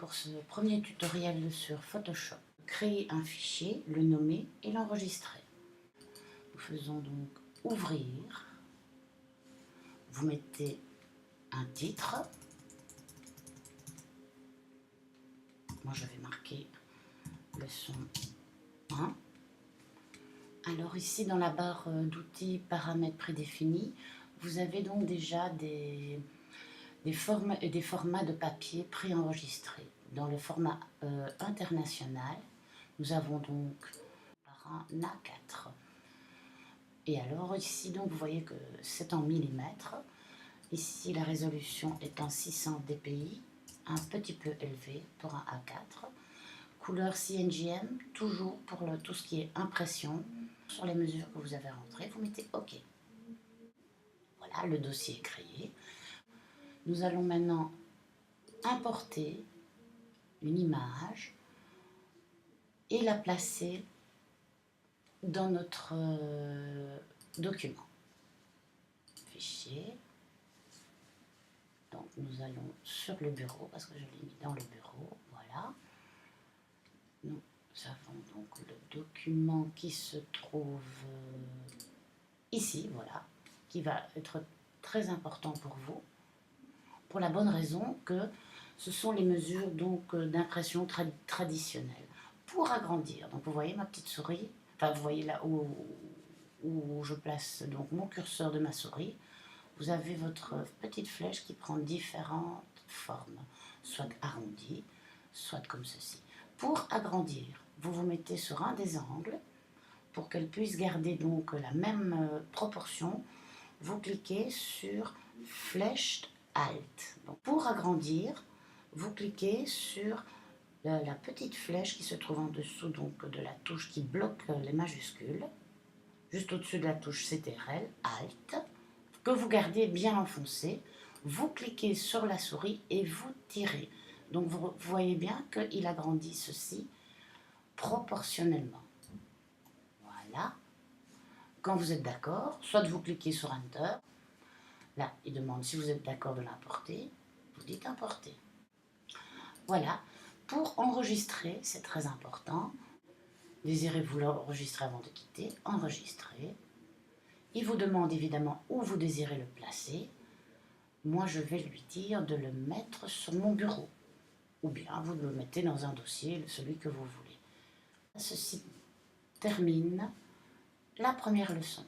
pour ce premier tutoriel sur Photoshop. Créer un fichier, le nommer et l'enregistrer. Nous faisons donc ouvrir. Vous mettez un titre. Moi je vais marquer leçon 1. Alors ici dans la barre d'outils paramètres prédéfinis, vous avez donc déjà des formats de papier préenregistrés. Dans le format international, nous avons donc un A4. Et alors ici donc vous voyez que c'est en millimètres. Ici la résolution est en 600 dpi, un petit peu élevé pour un A4. Couleur CNGM, toujours pour tout ce qui est impression. Sur les mesures que vous avez rentrées, vous mettez OK. Voilà, le dossier est créé. Nous allons maintenant importer une image et la placer dans notre document. Fichier. Donc nous allons sur le bureau, parce que je l'ai mis dans le bureau. Voilà. Nous avons donc le document qui se trouve ici, voilà, qui va être très important pour vous, pour la bonne raison que ce sont les mesures donc d'impression traditionnelle. Pour agrandir, donc vous voyez ma petite souris, enfin vous voyez là où je place donc mon curseur de ma souris, vous avez votre petite flèche qui prend différentes formes, soit arrondie, soit comme ceci. Pour agrandir, vous vous mettez sur un des angles, pour qu'elle puisse garder donc la même proportion, vous cliquez sur flèche Alt. Donc, pour agrandir, vous cliquez sur la petite flèche qui se trouve en dessous donc, de la touche qui bloque les majuscules, juste au-dessus de la touche CTRL, Alt, que vous gardez bien enfoncé. Vous cliquez sur la souris et vous tirez. Donc vous voyez bien qu'il agrandit ceci proportionnellement. Voilà. Quand vous êtes d'accord, soit vous cliquez sur Enter. Là, il demande si vous êtes d'accord de l'importer. Vous dites importer. Voilà. Pour enregistrer, c'est très important. Désirez-vous l'enregistrer avant de quitter? Enregistrer. Il vous demande évidemment où vous désirez le placer. Moi, je vais lui dire de le mettre sur mon bureau. Ou bien vous le mettez dans un dossier, celui que vous voulez. Ceci termine la première leçon.